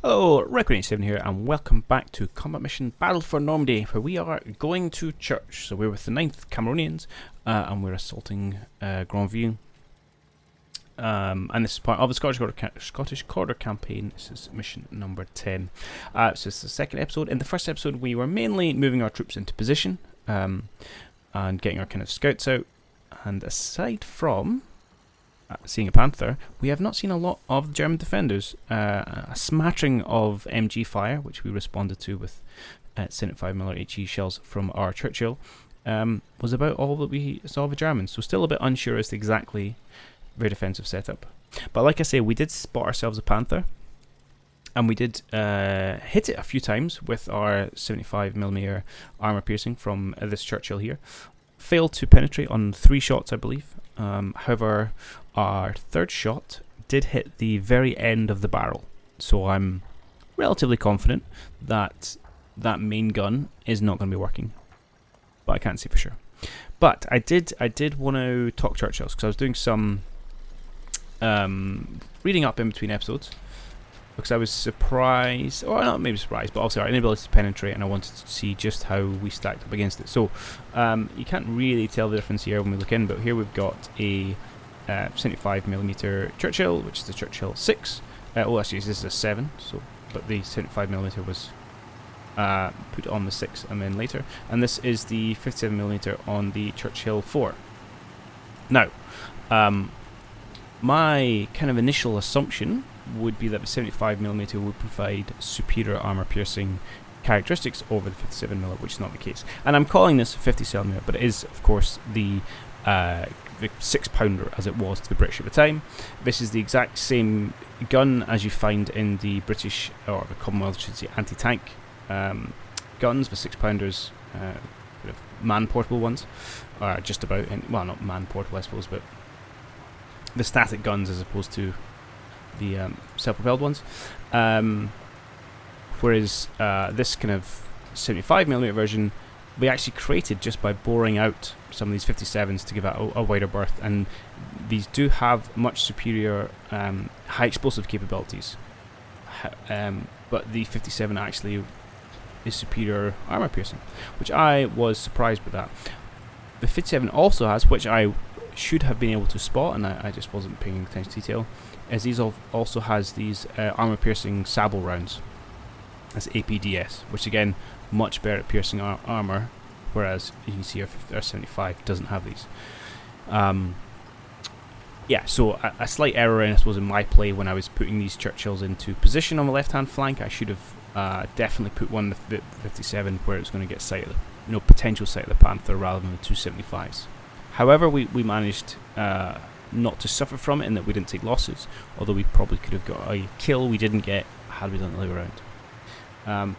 Hello, Record87 here, and welcome back to Combat Mission Battle for Normandy, where we are going to church. So we're with the 9th Cameronians, and we're assaulting Grandview. And this is part of the Scottish Corridor campaign. This is mission number 10. So it's the second episode. In the first episode, we were mainly moving our troops into position, and getting our kind of scouts out. And aside from seeing a panther, we have not seen a lot of the German defenders. A smattering of MG fire, which we responded to with 75mm HE shells from our Churchill, was about all that we saw of the Germans. So still a bit unsure as to exactly their defensive setup. But like I say, we did spot ourselves a panther, and we did hit it a few times with our 75mm armor piercing from this Churchill here. Failed to penetrate on 3 shots, I believe. However, our third shot did hit the very end of the barrel, so I'm relatively confident that that main gun is not going to be working, but I can't say for sure. But I did want to talk Churchills, because I was doing some reading up in between episodes, because I was surprised, or not maybe surprised, but also our inability to penetrate, and I wanted to see just how we stacked up against it. So you can't really tell the difference here when we look in, but here we've got a 75mm Churchill, which is the Churchill 6. Oh, actually, this is a 7, so but the 75mm was put on the 6 and then later. And this is the 57mm on the Churchill 4. Now, my kind of initial assumption would be that the 75mm would provide superior armor piercing characteristics over the 57mm, which is not the case. And I'm calling this 57mm, but it is, of course, the 6-pounder as it was to the British at the time. This is the exact same gun as you find in the British, or the Commonwealth, should say, anti-tank guns. The 6-pounders, man-portable ones, are just about, well, not man-portable, I suppose, but the static guns as opposed to the self-propelled ones. Whereas this kind of 75mm version, we actually created just by boring out some of these 57s to give it a wider berth, and these do have much superior high explosive capabilities. But the 57 actually is superior armor piercing, which I was surprised with that. The 57 also has, which I should have been able to spot, and I just wasn't paying attention to detail, as these also has these armor piercing sabot rounds. That's APDS, which again, much better at piercing armor, whereas you can see our 75 doesn't have these. Yeah, so a slight error, I suppose, in my play when I was putting these Churchills into position on the left-hand flank. I should have definitely put one of the 57 where it was going to get sight of the, potential sight of the Panther rather than the 275s. However, we managed not to suffer from it in that we didn't take losses, although we probably could have got a kill we didn't get had we done it the other way around.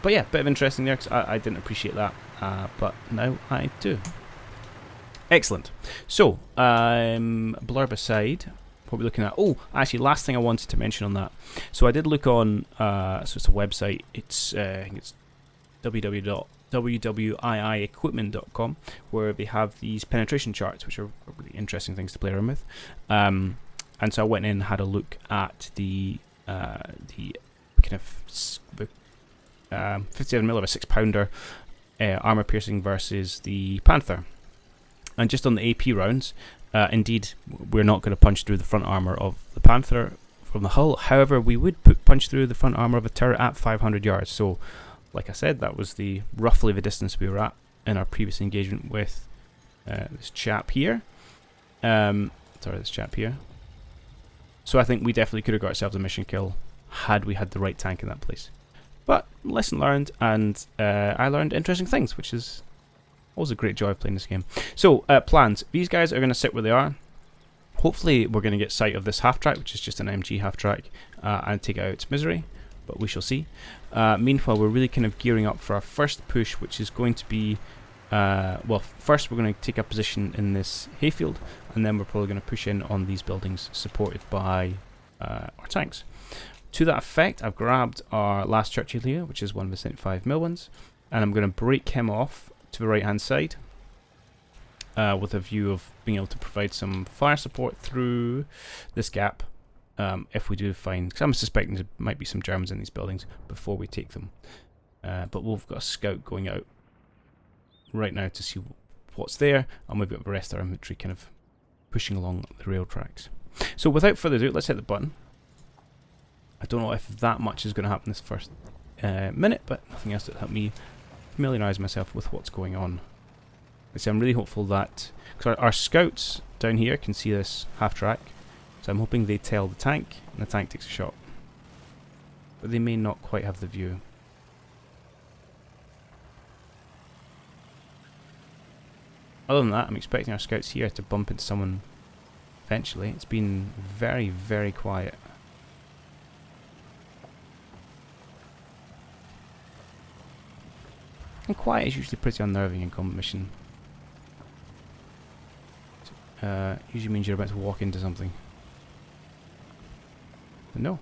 But yeah, bit of interesting there, because I didn't appreciate that, but now I do. Excellent. So, blurb aside, what we're looking at. Oh, actually, last thing I wanted to mention on that. So I did look on, so it's a website, I think it's www.iiequipment.com, where they have these penetration charts, which are really interesting things to play around with. And so I went in and had a look at the kind of 57mm of a 6-pounder armor piercing versus the Panther. And just on the AP rounds, indeed, we're not going to punch through the front armor of the Panther from the hull. However, we would punch through the front armor of a turret at 500 yards. So, like I said, that was roughly the distance we were at in our previous engagement with this chap here. This chap here. So I think we definitely could have got ourselves a mission kill had we had the right tank in that place. But lesson learned, and I learned interesting things, which is always a great joy of playing this game. So, plans. These guys are going to sit where they are. Hopefully we're going to get sight of this half-track, which is just an MG half-track, and take out its misery, but we shall see. Meanwhile, we're really kind of gearing up for our first push, which is going to be, first we're going to take a position in this hayfield, and then we're probably going to push in on these buildings supported by our tanks. To that effect, I've grabbed our last Churchill here, which is one of the 75mm ones, and I'm going to break him off to the right hand side with a view of being able to provide some fire support through this gap if we do find, because I'm suspecting there might be some Germans in these buildings before we take them. But we've got a scout going out right now to see what's there, and we've got the rest of our infantry kind of pushing along the rail tracks. So without further ado, let's hit the button. I don't know if that much is going to happen this first minute, but nothing else that helped me familiarise myself with what's going on. So I'm really hopeful that, because our scouts down here can see this half track, so I'm hoping they tell the tank, and the tank takes a shot. But they may not quite have the view. Other than that, I'm expecting our scouts here to bump into someone eventually. It's been very, very quiet. And quiet is usually pretty unnerving in combat mission. Usually means you're about to walk into something. But no.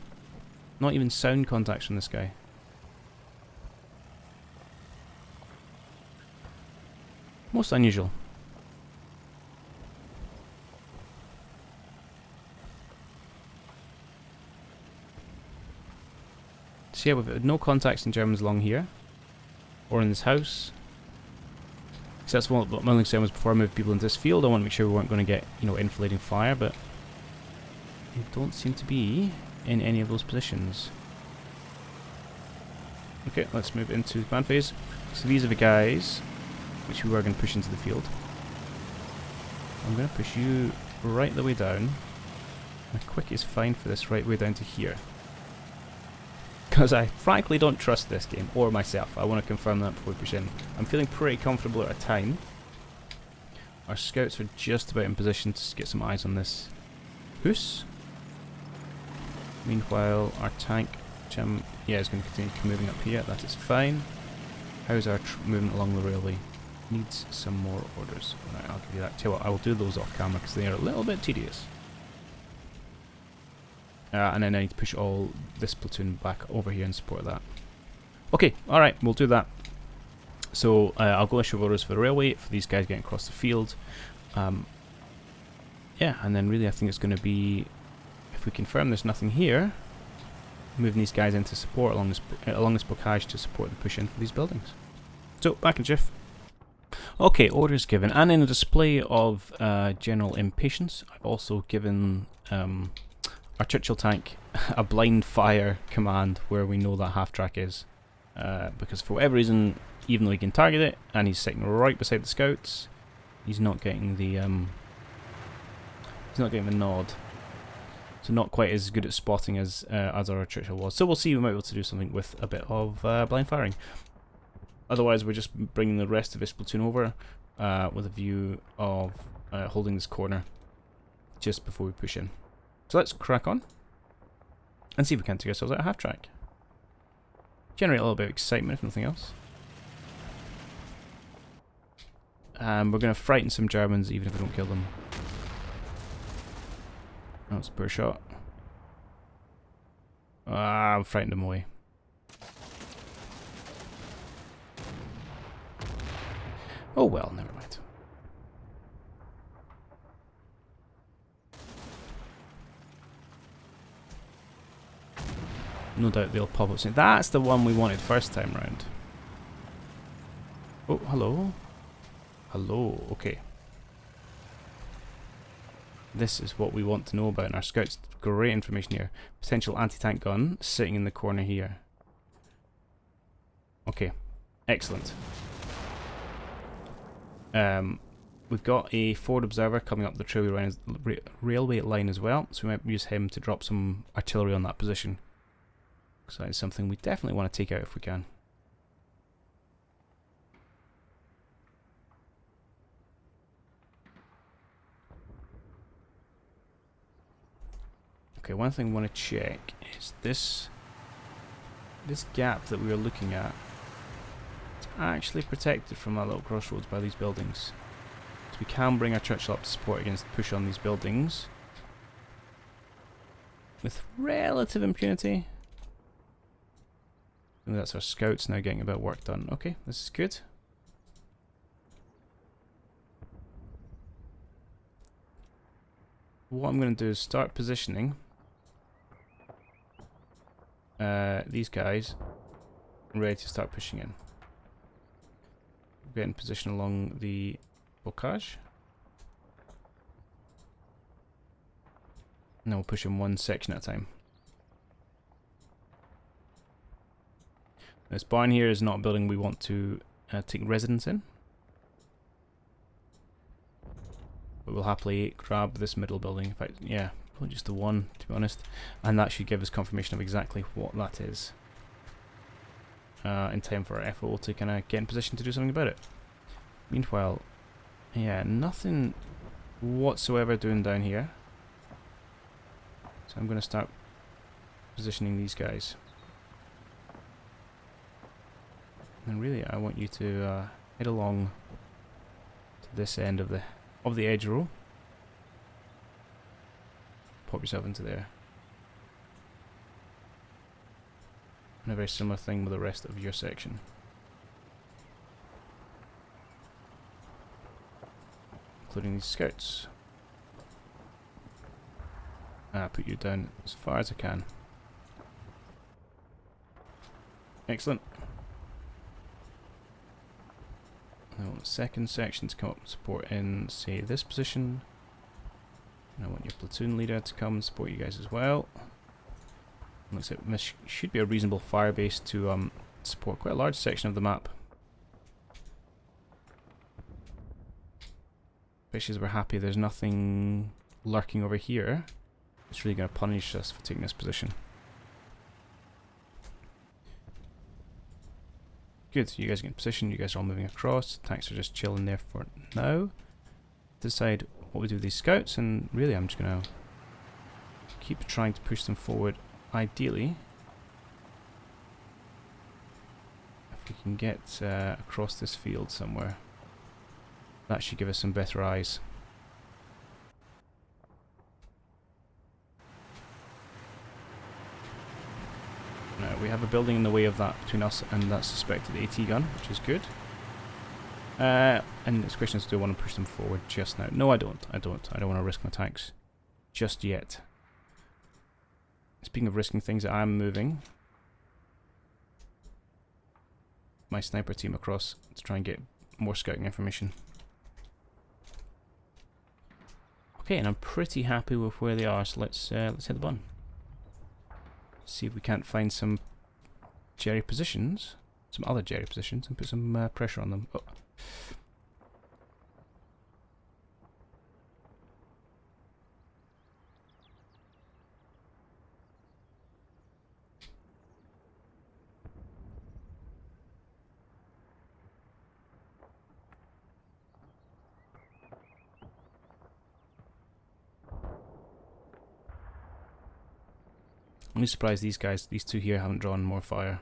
Not even sound contacts from this guy. Most unusual. So yeah, we've had no contacts in Germans along here. Or in this house. So that's what my only concern was before I moved people into this field. I want to make sure we weren't going to get, inflating fire, but they don't seem to be in any of those positions. Okay, let's move into the command phase. So these are the guys which we were going to push into the field. I'm going to push you right the way down. My quick is fine for this right way down to here. Because I frankly don't trust this game, or myself. I want to confirm that before we push in. I'm feeling pretty comfortable at a time. Our scouts are just about in position to get some eyes on this hoose. Meanwhile, our tank, is going to continue moving up here. That is fine. How's our movement along the railway? Needs some more orders. Right, I'll give you that. Tell you what, I will do those off camera because they are a little bit tedious. And then I need to push all this platoon back over here and support that. Okay, alright, we'll do that. So I'll go issue orders for the railway, for these guys getting across the field. Yeah, and then really I think it's going to be, if we confirm there's nothing here, moving these guys into support along this blockage to support the push in for these buildings. So, back in jiff. Okay, orders given. And in a display of general impatience, I've also given our Churchill tank a blind fire command where we know that half track is. Because for whatever reason, even though he can target it, and he's sitting right beside the scouts, he's not getting the nod. So not quite as good at spotting as our Churchill was. So we'll see, we might be able to do something with a bit of blind firing. Otherwise, we're just bringing the rest of this platoon over with a view of holding this corner just before we push in. So let's crack on and see if we can take ourselves out of half track. Generate a little bit of excitement, if nothing else. And we're going to frighten some Germans even if we don't kill them. That's a poor shot. Ah, I've frightened them away. Oh well, never mind. No doubt they'll pop up soon. That's the one we wanted first time round. Oh, hello. Hello, okay. This is what we want to know about in our scouts. Great information here. Potential anti-tank gun sitting in the corner here. Okay, excellent. We've got a forward observer coming up the railway line as well, so we might use him to drop some artillery on that position. So that is something we definitely want to take out if we can. Okay, one thing I want to check is this gap that we were looking at. It's actually protected from that little crossroads by these buildings. So we can bring our Churchill up to support against the push on these buildings with relative impunity. And that's our scouts now getting a bit of work done. Okay, this is good. What I'm going to do is start positioning these guys ready to start pushing in. Get in position along the bocage. And then we'll push in one section at a time. This barn here is not a building we want to take residence in. But we'll happily grab this middle building. In fact, yeah, probably just the one, to be honest. And that should give us confirmation of exactly what that is. In time for our FO to kind of get in position to do something about it. Meanwhile, yeah, nothing whatsoever doing down here. So I'm going to start positioning these guys. And really, I want you to head along to this end of the edge row. Pop yourself into there. And a very similar thing with the rest of your section. Including these scouts. Put you down as far as I can. Excellent. I want the second section to come up and support in, say, this position. And I want your platoon leader to come and support you guys as well. Looks like this should be a reasonable fire base to support quite a large section of the map. Especially as we're happy there's nothing lurking over here. It's really going to punish us for taking this position. Good, you guys get in position, you guys are all moving across. Tanks are just chilling there for now. Decide what we do with these scouts, and really I'm just going to keep trying to push them forward. Ideally, if we can get across this field somewhere, that should give us some better eyes. Now, we have a building in the way of that between us and that suspected AT gun, which is good. And this question is, do I want to push them forward just now? No, I don't. I don't want to risk my tanks just yet. Speaking of risking things, I am moving my sniper team across to try and get more scouting information. Okay, and I'm pretty happy with where they are, so let's hit the button. See if we can't find some jerry positions, some other jerry positions, and put some pressure on them. Oh. I'm really surprised these two here haven't drawn more fire.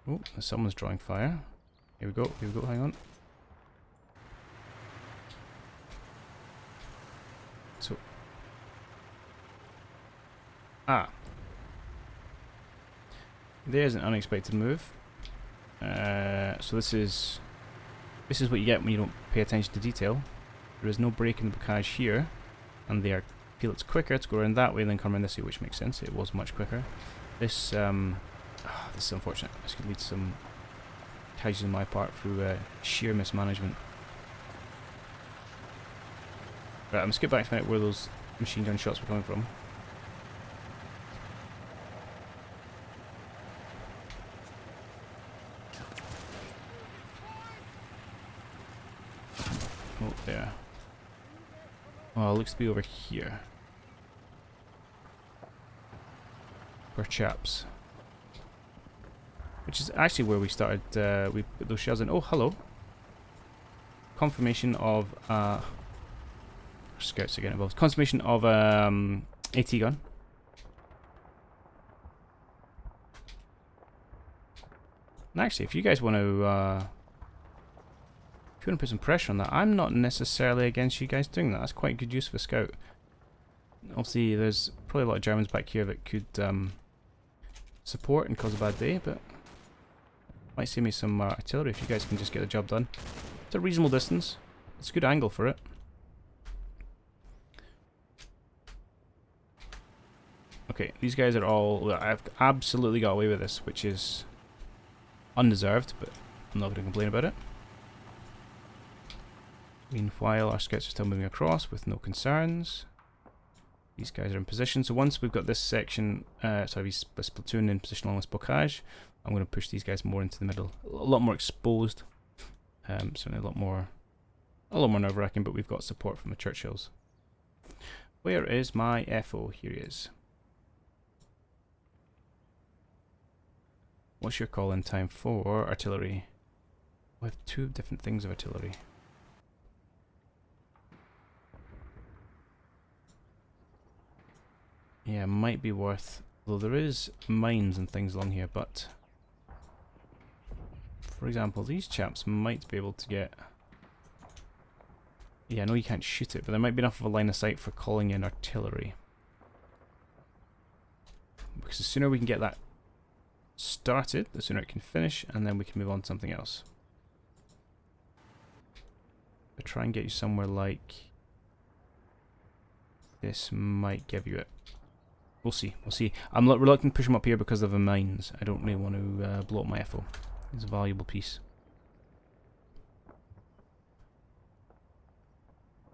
Oh, someone's drawing fire. Here we go, hang on. So... there's an unexpected move. So this is what you get when you don't pay attention to detail. There is no break in the bocage here. And they feel it's quicker to go around that way than come around this way, which makes sense. It was much quicker. This is unfortunate. This could lead to some casualties on my part through sheer mismanagement. Right, I'm just get back to find out where those machine gun shots were coming from. Oh, there. Oh, it looks to be over here. Perhaps. Which is actually where we started, we put those shells in. Oh, hello. Confirmation of, scouts are getting involved. Confirmation of, AT gun. And actually, if you guys want to, if you want to put some pressure on that, I'm not necessarily against you guys doing that. That's quite good use of a scout. Obviously, there's probably a lot of Germans back here that could support and cause a bad day, but might save me some artillery if you guys can just get the job done. It's a reasonable distance. It's a good angle for it. Okay, these guys are all... Well, I've absolutely got away with this, which is undeserved, but I'm not going to complain about it. Meanwhile, our scouts are still moving across with no concerns. These guys are in position, so once we've got this section, this platoon in position along this bocage, I'm going to push these guys more into the middle. A lot more exposed. Certainly a lot more nerve-wracking, but we've got support from the Churchills. Where is my FO? Here he is. What's your call-in time for artillery? We have 2 different things of artillery. Yeah, might be worth... Though there is mines and things along here, but... For example, these chaps might be able to get... Yeah, I know you can't shoot it, but there might be enough of a line of sight for calling in artillery. Because the sooner we can get that started, the sooner it can finish, and then we can move on to something else. I'll try and get you somewhere like... This might give you it. We'll see, we'll see. I'm reluctant to push him up here because of the mines. I don't really want to blow up my FO. It's a valuable piece.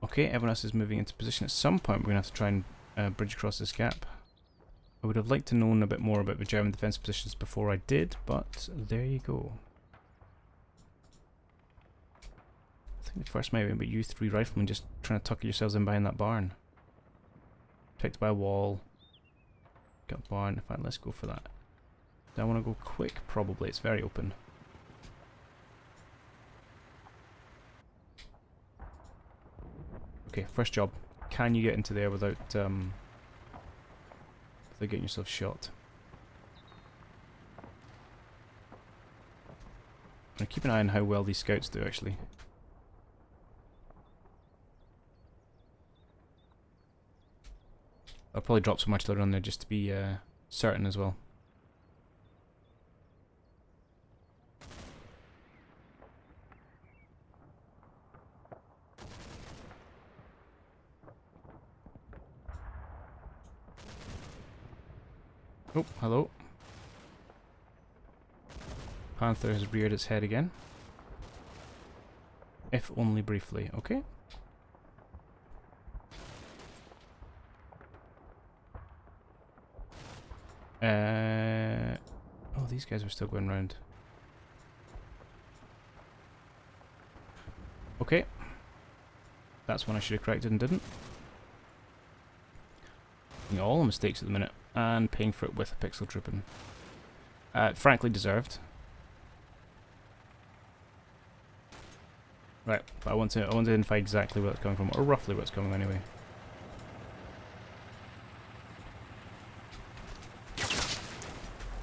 Okay, everyone else is moving into position. At some point we're going to have to try and bridge across this gap. I would have liked to know a bit more about the German defence positions before I did, but there you go. I think the first might be about you 3 riflemen just trying to tuck yourselves in behind that barn. Protected by a wall. Got a barn. In fact, let's go for that. Do I want to go quick? Probably. It's very open. Okay, first job. Can you get into there without getting yourself shot? I'm going to keep an eye on how well these scouts do, actually. I'll probably drop some artillery on there just to be certain as well. Oh, hello. Panther has reared its head again. If only briefly, okay. Oh, these guys are still going round. Okay. That's one I should have corrected and didn't. Making all the mistakes at the minute, and paying for it with a pixel tripping. Frankly deserved. Right, but I want to identify exactly where it's coming from, or roughly where it's coming anyway.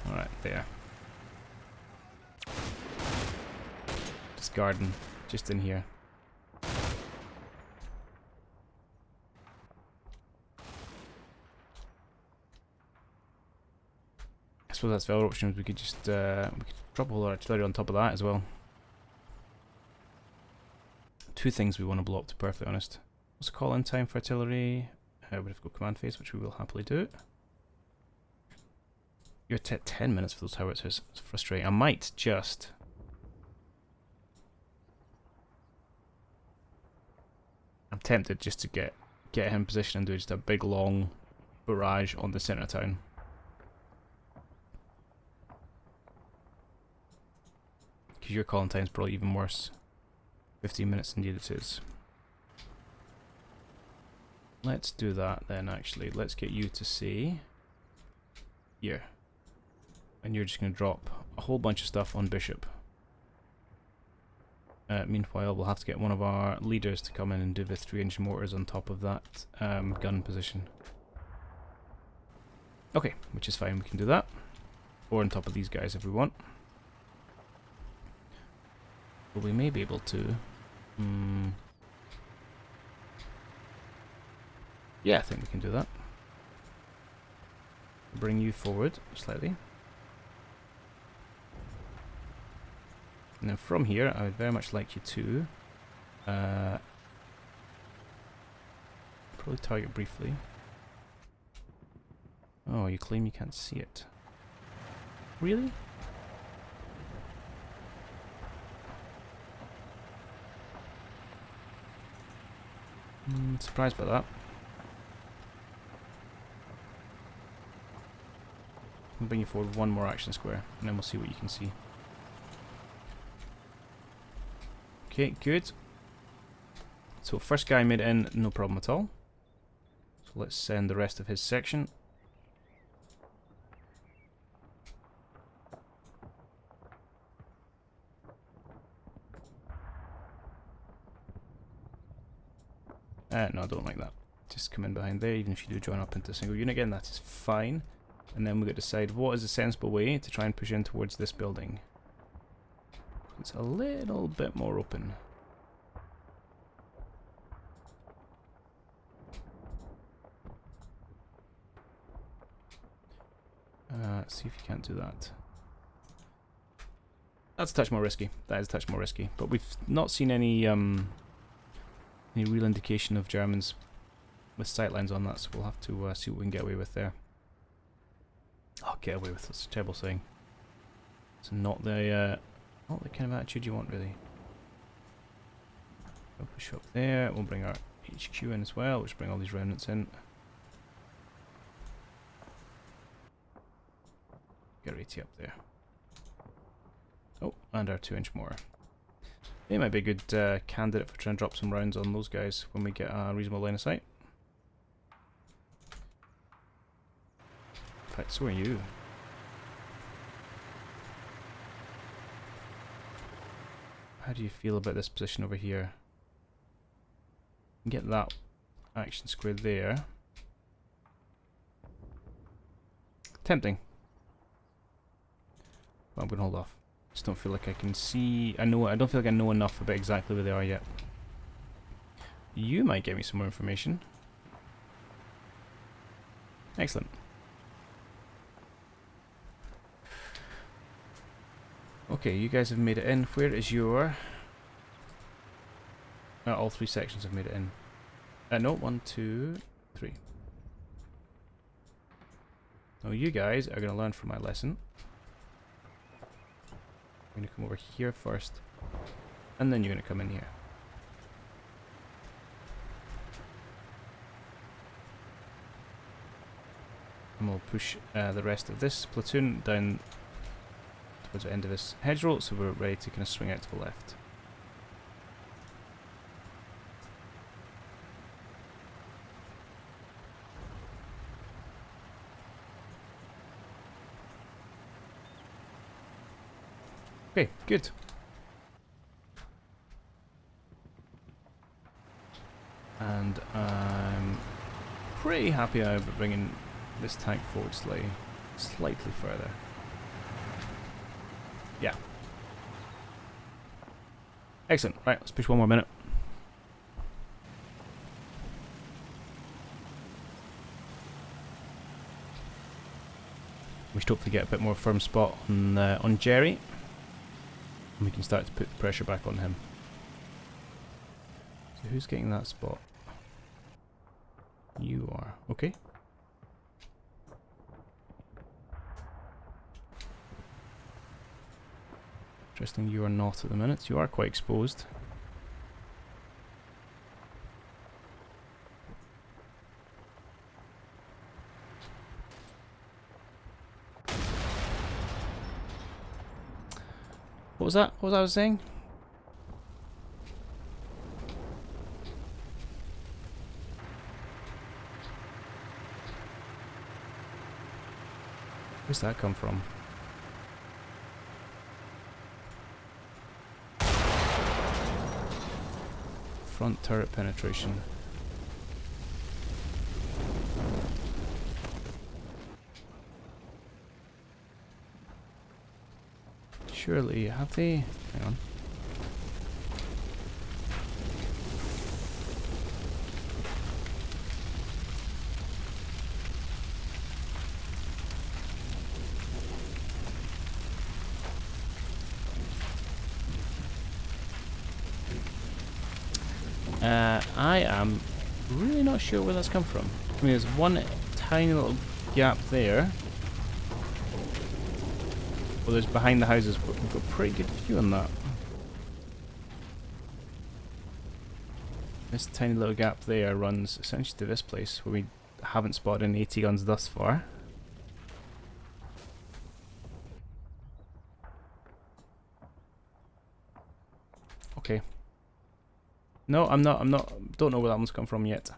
Alright, there. Just garden, just in here. I suppose that's the other option. We could just we could drop a whole lot of artillery on top of that as well. 2 things we want to blow up, to be perfectly honest. What's the call in time for artillery? We have to go command phase, which we will happily do. You're at 10 minutes for those howitzers. It's frustrating. I might just... I'm tempted just to get him in position and do just a big long barrage on the centre of town. Because your calling time is probably even worse. 15 minutes indeed it is. Let's do that then, actually. Let's get you to say... Here. And you're just going to drop a whole bunch of stuff on Bishop. Meanwhile, we'll have to get one of our leaders to come in and do the 3-inch mortars on top of that gun position. Okay, which is fine, we can do that. Or on top of these guys if we want. But we may be able to... Yeah, I think we can do that. Bring you forward slightly. And then from here, I would very much like you to probably target briefly. Oh, you claim you can't see it. Really? Surprised by that. I'll bring you forward one more action square, and then we'll see what you can see. Okay, good. So first guy made it in, no problem at all. So let's send the rest of his section. No, I don't like that. Just come in behind there, even if you do join up into a single unit again, that is fine. And then we've got to decide what is a sensible way to try and push in towards this building. It's a little bit more open. Let's see if you can't do that. That's a touch more risky. That is a touch more risky. But we've not seen any real indication of Germans with sightlines on that, so we'll have to see what we can get away with there. Oh, get away with, that's a terrible saying. It's not the kind of attitude you want, really. We'll push up there, we'll bring our HQ in as well, which bring all these remnants in. Get Rati up there. Oh, and our 2-inch mortar. They might be a good candidate for trying to drop some rounds on those guys when we get a reasonable line of sight. In fact, so are you. How do you feel about this position over here? Get that action square there. Tempting. But I'm going to hold off. Just don't feel like I can see. I don't feel like I know enough about exactly where they are yet. You might get me some more information. Excellent. Okay, you guys have made it in. Where is your... all 3 sections have made it in. No, 1, 2, 3. Now you guys are going to learn from my lesson. You're going to come over here first, and then you're going to come in here. And we'll push the rest of this platoon down towards the end of this hedgerow, so we're ready to kind of swing out to the left. Okay, good. And I'm pretty happy about bringing this tank forward slightly further. Yeah. Excellent. Right, let's push one more minute. We should hopefully get a bit more firm spot on Jerry. And we can start to put the pressure back on him. So who's getting that spot? You are. Okay. Interesting, you are not at the minute. You are quite exposed. What was that? What was I saying? Where's that come from? Front turret penetration. Surely, have they? Hang on. I am really not sure where that's come from. I mean, there's one tiny little gap there. Well, there's behind the houses, but we've got a pretty good view on that. This tiny little gap there runs essentially to this place where we haven't spotted any AT guns thus far. Okay. No, I'm not, don't know where that one's come from yet.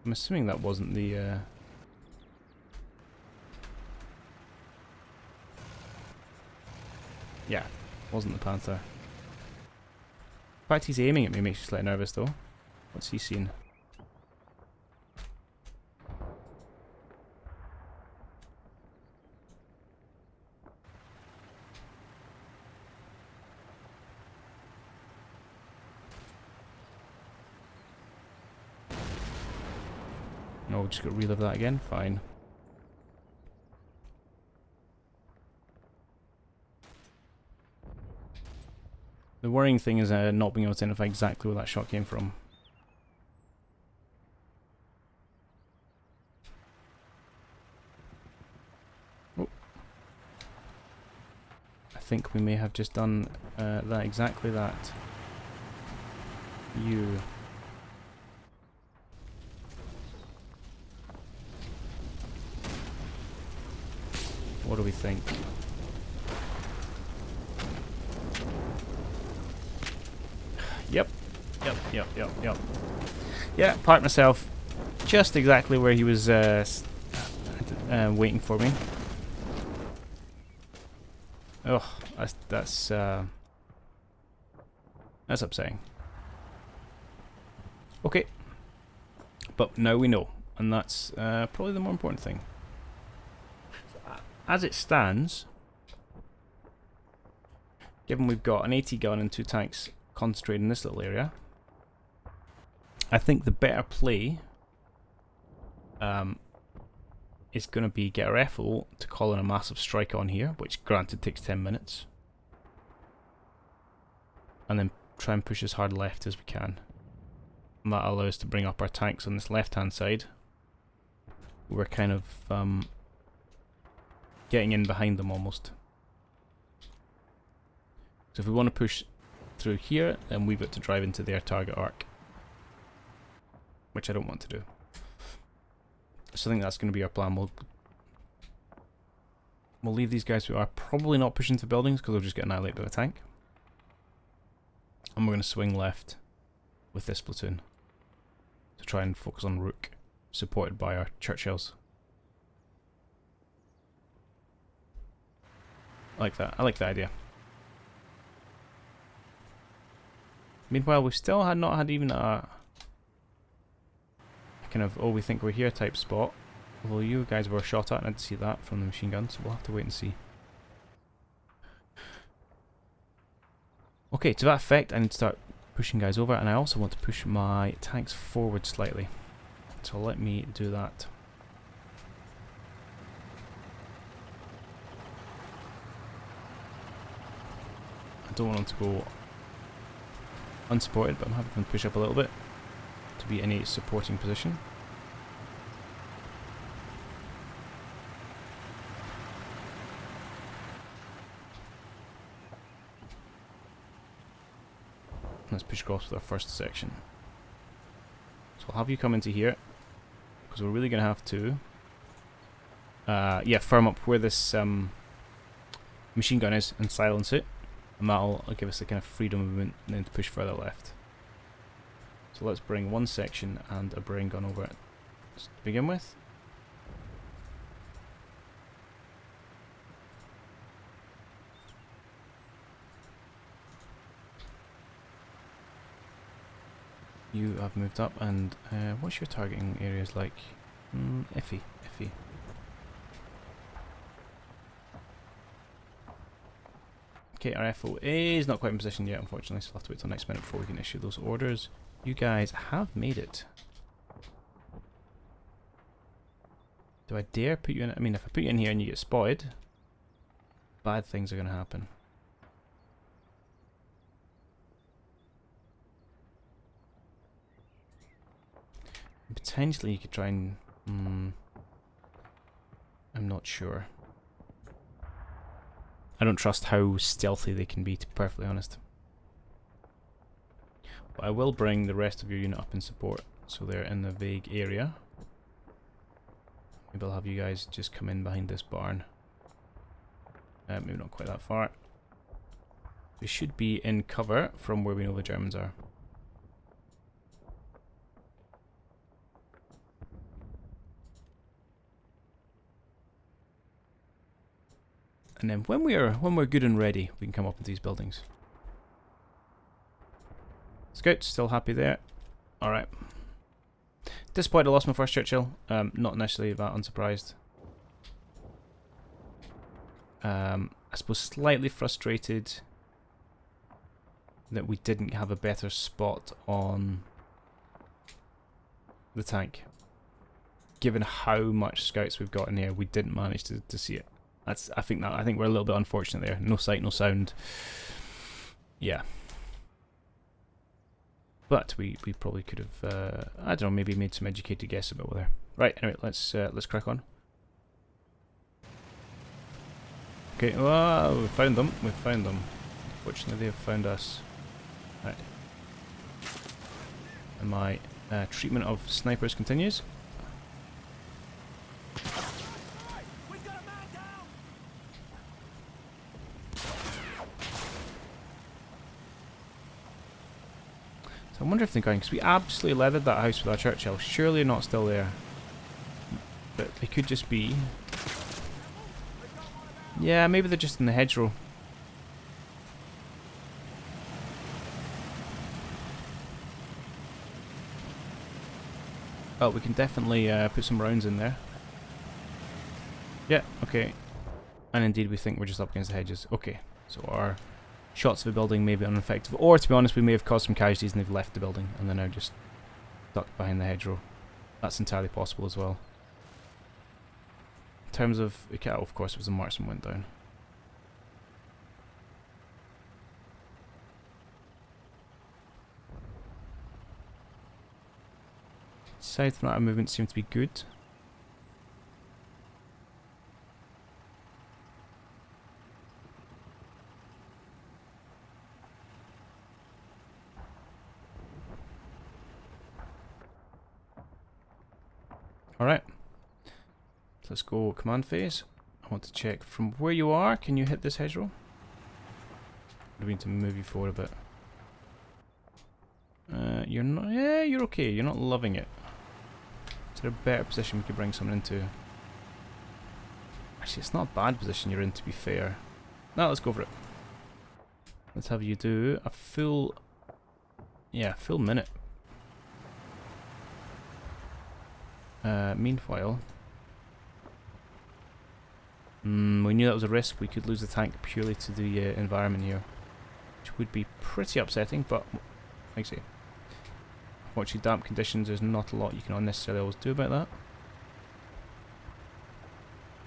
I'm assuming that wasn't the, yeah, wasn't the Panther. The fact he's aiming at me makes me slightly nervous though. What's he seen? No, we'll just got to relive that again. Fine. The worrying thing is not being able to identify exactly where that shot came from. Oh. I think we may have just done exactly that. You. What do we think? Yep. Yeah, parked myself just exactly where he was waiting for me. Oh, that's upsetting. Okay, but now we know, and that's probably the more important thing. As it stands, given we've got an AT gun and 2 tanks concentrated in this little area, I think the better play is going to be get our FO to call in a massive strike on here, which granted takes 10 minutes, and then try and push as hard left as we can. And that allows us to bring up our tanks on this left hand side. We're kind of getting in behind them almost. So if we want to push through here, then we've got to drive into their target arc, which I don't want to do. So I think that's going to be our plan. We'll leave these guys who are probably not pushing through buildings because they'll just get annihilated by the tank. And we're going to swing left with this platoon to try and focus on Rook, supported by our Churchills. I like that. I like the idea. Meanwhile, we've still not had even a kind of, oh, we think we're here type spot. Although you guys were shot at, and I did see that from the machine gun, so we'll have to wait and see. Okay, to that effect, I need to start pushing guys over, and I also want to push my tanks forward slightly. So let me do that. I don't want them to go unsupported, but I'm happy to push up a little bit to be in a supporting position. Let's push across with our first section. So I'll have you come into here, because we're really going to have to firm up where this machine gun is and silence it, and that'll give us the kind of freedom of movement and then to push further left. So let's bring one section and a brain gun over it to begin with. You have moved up, and what's your targeting areas like? Iffy. Okay, our FO is not quite in position yet, unfortunately, so we'll have to wait till next minute before we can issue those orders. You guys have made it. Do I dare put you in? I mean, if I put you in here and you get spotted, bad things are going to happen. Potentially you could try and... I'm not sure. I don't trust how stealthy they can be, to be perfectly honest. But I will bring the rest of your unit up in support, so they're in the vague area. Maybe I'll have you guys just come in behind this barn. Maybe not quite that far. We should be in cover from where we know the Germans are. And then when we're good and ready, we can come up into these buildings. Scouts still happy there. Alright. Disappointed I lost my first Churchill. Not necessarily that unsurprised. I suppose slightly frustrated that we didn't have a better spot on the tank. Given how much scouts we've got in here, we didn't manage to see it. I think we're a little bit unfortunate there. No sight, no sound. Yeah. But we probably could have I don't know, maybe made some educated guess about there. Right, anyway, let's crack on. Okay, well, we found them. We found them. Fortunately, they have found us. Right. And my treatment of snipers continues. So I wonder if they're going, because we absolutely leathered that house with our Churchill. Surely they're not still there. But they could just be... Yeah, maybe they're just in the hedgerow. Oh, we can definitely put some rounds in there. Yeah, okay. And indeed we think we're just up against the hedges. Okay, so our shots of the building may be ineffective. Or, to be honest, we may have caused some casualties and they've left the building and they're now just stuck behind the hedgerow. That's entirely possible as well. In terms of... Okay, of course it was a marksman went down. Aside from that, our movement seemed to be good. Alright. Let's go command phase. I want to check from where you are. Can you hit this hedgerow? We need to move you forward a bit. You're not... Yeah, you're okay. You're not loving it. Is there a better position we could bring someone into? Actually, it's not a bad position you're in, to be fair. Now let's go for it. Let's have you do a full... Yeah, full minute. Meanwhile... we knew that was a risk. We could lose the tank purely to the environment here. Which would be pretty upsetting, but... Like I say... Watching damp conditions, there's not a lot you can necessarily always do about that.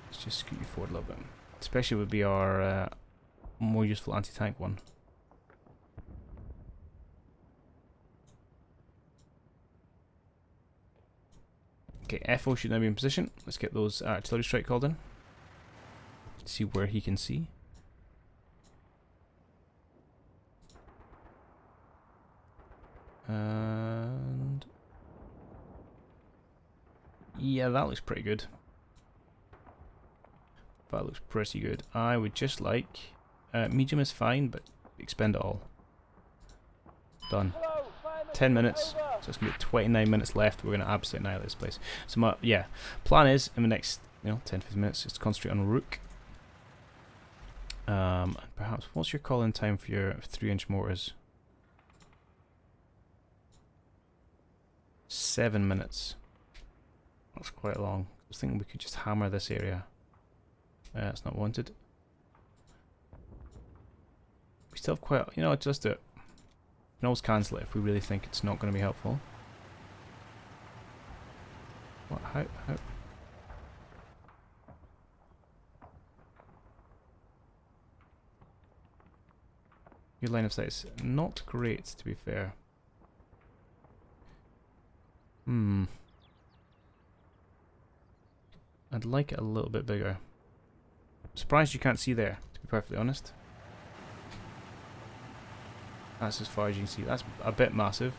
Let's just scoot you forward a little bit. Especially would be our more useful anti-tank one. Okay, FO should now be in position. Let's get those artillery strike called in. See where he can see. And yeah, that looks pretty good. That looks pretty good. I would just like medium is fine, but expend it all. Done. 10 minutes, so it's gonna be 29 minutes left. We're gonna absolutely annihilate this place. So my plan is in the next 10-15 minutes just to concentrate on Rook. And perhaps what's your call-in time for your 3-inch mortars? 7 minutes. That's quite long. I was thinking we could just hammer this area. It's not wanted. We still have quite... just do it. We can always cancel it if we really think it's not going to be helpful. What? How? Your line of sight is not great, to be fair. I'd like it a little bit bigger. Surprised you can't see there, to be perfectly honest. That's as far as you can see. That's a bit massive.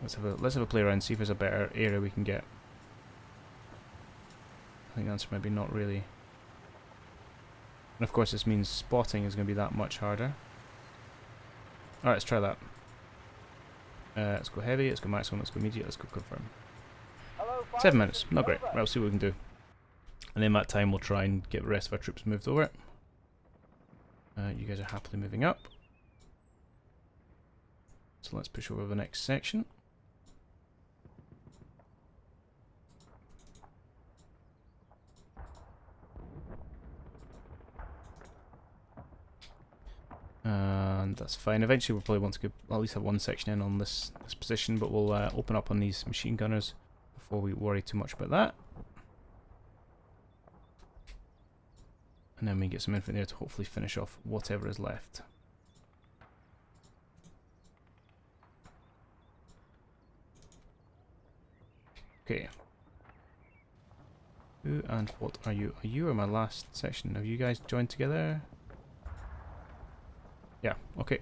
Let's have a play around, see if there's a better area we can get. I think that's maybe not really. And of course this means spotting is going to be that much harder. Alright, let's try that. Let's go heavy, let's go maximum, let's go immediate, let's go confirm. 7 minutes, not great. Right, we'll see what we can do. And in that time we'll try and get the rest of our troops moved over. You guys are happily moving up. So let's push over the next section. And that's fine. Eventually we'll probably want to go, at least have one section in on this position, but we'll open up on these machine gunners before we worry too much about that. And then we get some infantry there to hopefully finish off whatever is left. Okay. Who and what are you? Are you or my last section? Have you guys joined together? Yeah, okay.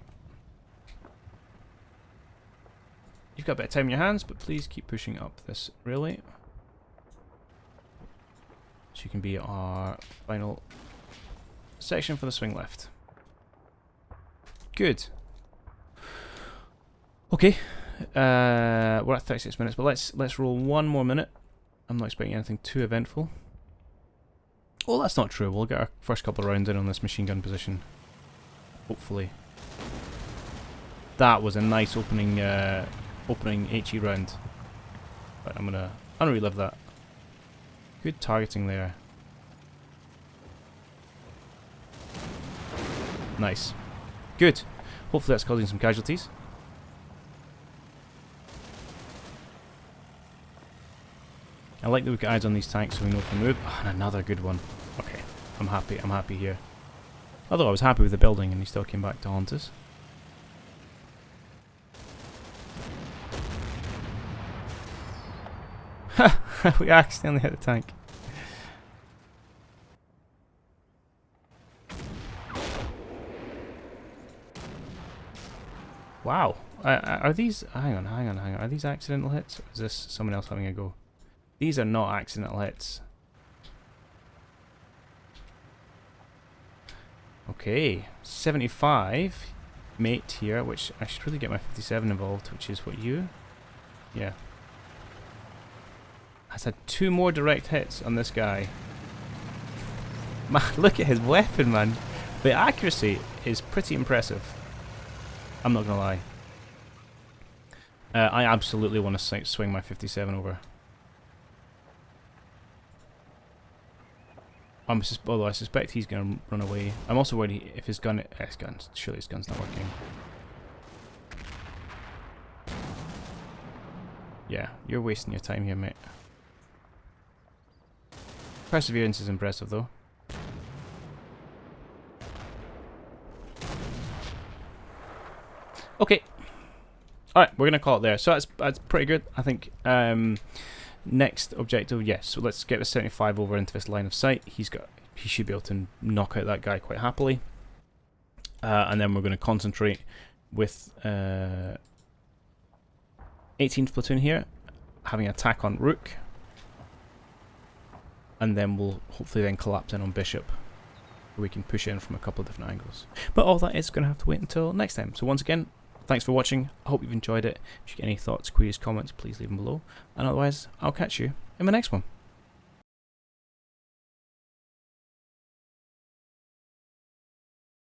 You've got a bit of time in your hands, but please keep pushing up this railway. So you can be our final section for the swing left. Good. Okay. We're at 36 minutes, but let's roll one more minute. I'm not expecting anything too eventful. Well, that's not true. We'll get our first couple of rounds in on this machine gun position. Hopefully. That was a nice opening HE round. But I'm gonna relive that. Good targeting there. Nice. Good. Hopefully that's causing some casualties. I like that we've got eyes on these tanks so we know if they move. Oh, and another good one. Okay. I'm happy here. Although I was happy with the building and he still came back to haunt us. We accidentally hit the tank. Wow. Are these... Hang on. Are these accidental hits? Or is this someone else having a go? These are not accidental hits. Okay. 75 mate here, which I should really get my 57 involved, which is what you... Yeah. Has had 2 more direct hits on this guy. Man, look at his weapon, man. The accuracy is pretty impressive. I'm not gonna lie. I absolutely want to swing my 57 over. Although I suspect he's gonna run away. I'm also worried if his gun... surely his gun's not working. Yeah, you're wasting your time here, mate. Perseverance is impressive, though. Okay. Alright, we're going to call it there. So that's pretty good, I think. Next objective, yes. So let's get the 75 over into this line of sight. He should be able to knock out that guy quite happily. And then we're going to concentrate with 18th platoon here, having an attack on Rook. And then we'll hopefully then collapse in on Bishop. We can push in from a couple of different angles. But all that is going to have to wait until next time. So once again, thanks for watching. I hope you've enjoyed it. If you get any thoughts, queries, comments, please leave them below. And otherwise, I'll catch you in the next one.